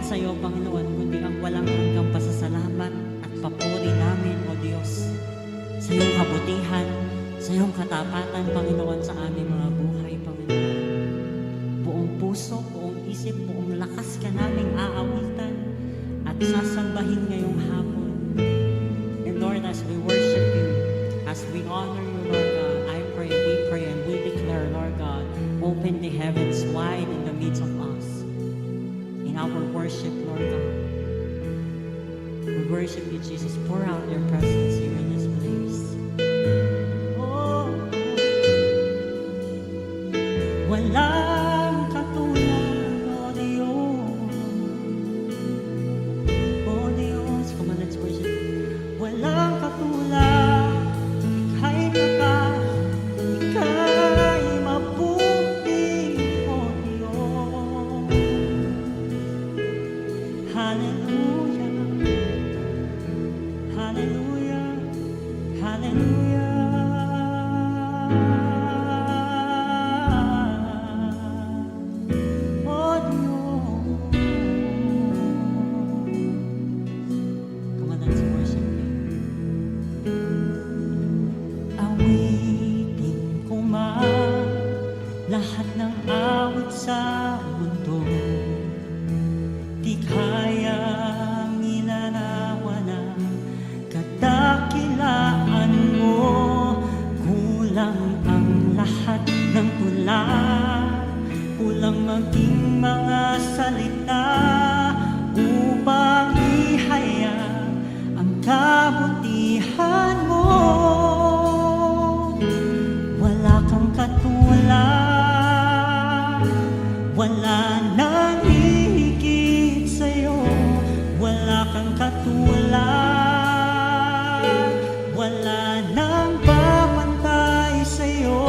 sa iyo, Panginoon, kundi ang walang hanggang pasasalamat at papuri namin, O Diyos, sa iyong kabutihan, sa iyong katapatan, Panginoon, sa aming mga buhay, Panginoon. Buong puso, buong isip, buong lakas ka naming aawitan at sasambahin ngayong hapon. And Lord, as we worship you, as we honor you, Lord God, I pray, we pray, and we declare, Lord God, open the heavens wide in the midst of us. In our worship, Lord God, we worship you, Jesus. Pour out your presence here in this place. Oh, walang katulad, oh Diyos. Oh Diyos, come on, let's worship. Walang katulad, ika'y tapat, ika'y mabuti, oh Diyos. Hallelujah, hallelujah, hallelujah. Oh Diyos. Come on, let's worship Him. Awitin ko man lahat ng awit sa mundo, di kayang ilarawan ang kadakilaan mo. Kulang ang lahat ng tula, kulang maging mga salita upang ihayag ang kabutihan mo. Wala kang katulad, wala nang hihigit sa'yo. Wala kang katulad, wala nang papantay sa'yo.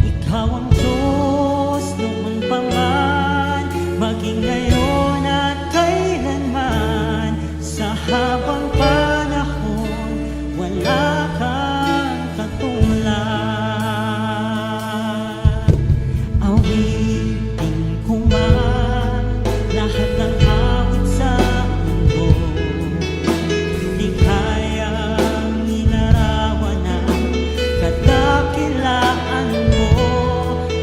Ikaw ang Diyos noon pa man, maging ngayon at kailanman. Sa habang panahon, wala kang katulad. Awitin ko man lahat ng awit sa mundo, di kayang ilarawan ang kadakilaan mo.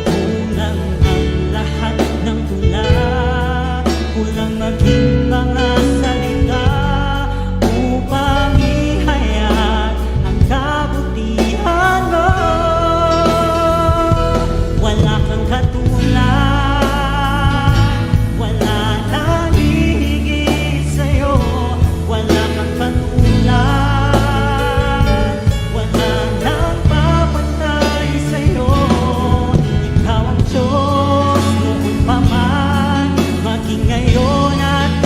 Kulang ang lahat ng tula, kulang maging mga salita upang ihayag ang kabutihan mo. Wala kang katulad, wala nang hihigit sa'yo. Wala kang katulad, wala nang papantay sa'yo. Ikaw ang Diyos noon pa man, maging ngayon at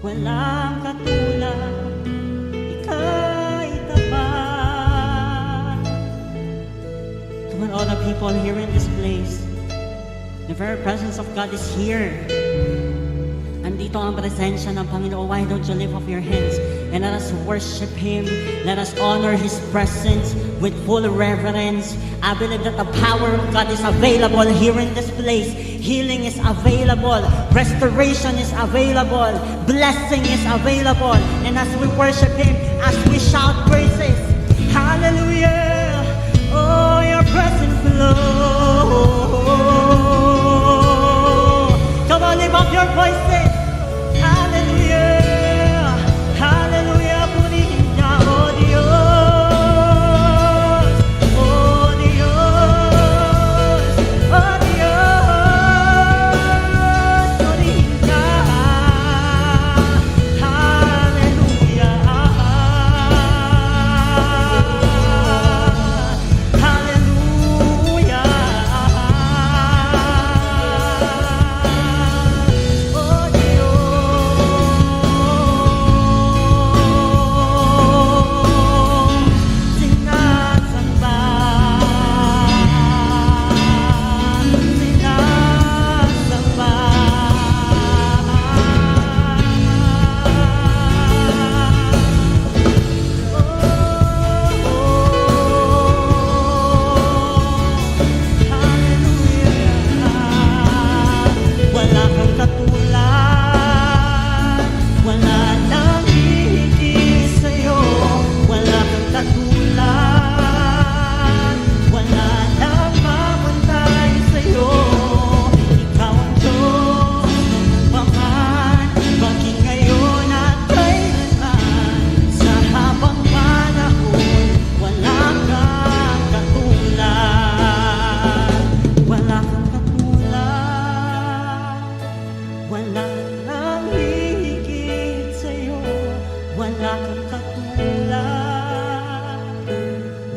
walang katulad, ika'y tapat. Come on, all the people here in this place, the very presence of God is here. Andito ang presensya ng Panginoon. Why don't you lift up your hands and let us worship Him. Let us honor His presence with full reverence. I believe that the power of God is available here in this place. Healing is available. Restoration is available. Blessing is available. And as we worship Him, as we shout praises, hallelujah, oh, your presence flow. Come on, lift up your voices. Hallelujah, hallelujah, purihin ka, oh Diyos, oh Diyos, oh Diyos, purihin ka. Hallelujah, hallelujah. Wala kang katulad, wala nang hihigit sa'yo. Wala kang katulad, wala nang mamantay sa'yo. Ikaw ang Diyos noong paman, maging ngayon at kailanman. Sa habang panahon, wala kang katulad. Wala kang katulad, wala nang hihigit sa'yo. Wala kang katulad,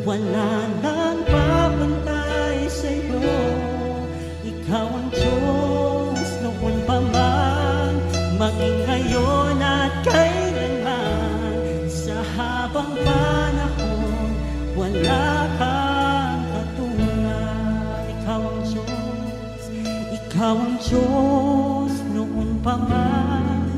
wala nang papantay sa'yo. Ikaw ang Diyos noon pa man, maging ngayon at kailanman. Sa habang panahon, wala kang katulad. Ikaw ang Diyos, ikaw ang Diyos noon pa man,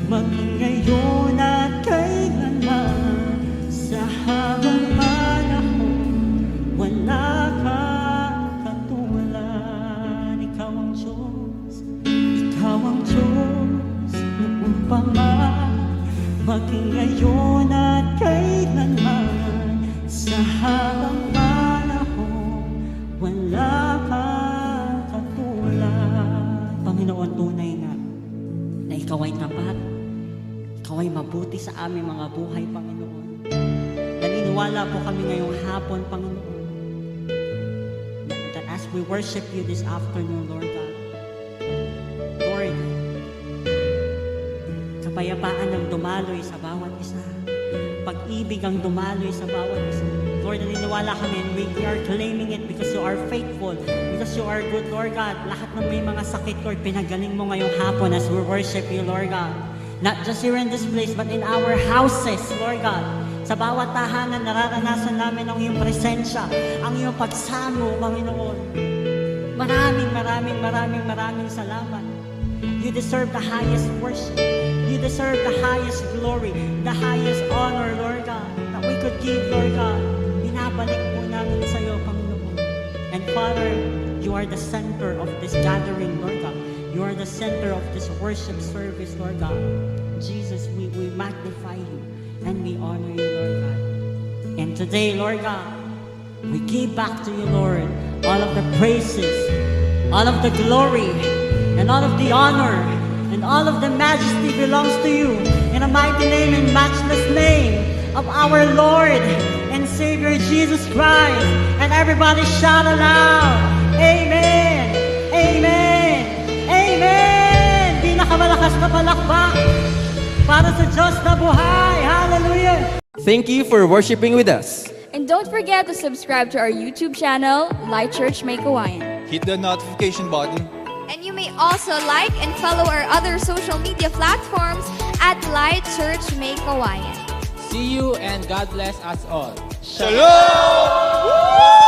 maging ngayon at kailanman. Sa habang panahon, wala kang katulad. Ikaw ang Diyos, ikaw ang Diyos noon pa man, maging ngayon at kailanman. Sa habang panahon, wala kang katulad. Panginoon, tunay na Ikaw ay tapat, Ikaw ay mabuti sa aming mga buhay, Panginoon. Naniniwala po kami ngayong hapon, Panginoon, that as we worship You this afternoon, Lord God, Lord, kapayapaan ang dumaloy sa bawat isa. Pag-ibig ang dumaloy sa bawat isa. Lord, naniniwala kami and we are claiming it because You are faithful, because You are good, Lord God. Lahat ng may mga sakit, Lord, pinagaling Mo ngayong hapon as we worship You, Lord God. Not just here in this place, but in our houses, Lord God. Sa bawat tahanan, nararanasan namin ang Iyong presensya, ang Iyong pagsamo, Panginoon. Maraming salamat. You deserve the highest worship. You deserve the highest glory, the highest honor, Lord God, that we could give, Lord God. Binabalik po namin sa iyo, Panginoon. And Father, You are the center of this gathering, Lord God. You are the center of this worship service, Lord God. Jesus, we magnify You and we honor You, Lord God. And today, Lord God, we give back to You, Lord, all of the praises, all of the glory, and all of the honor, and all of the majesty belongs to You. In the mighty name and matchless name of our Lord and Savior Jesus Christ. And everybody shout aloud, Amen, Amen, Amen. Pinakamalakas na palakpak para sa Diyos na buhay. Hallelujah. Thank you for worshiping with us. And don't forget to subscribe to our YouTube channel, Light Church May Kawayan. Hit the notification button And you may also like and follow our other social media platforms at Light Church May Kawayan. See you and God bless us all. Shalom!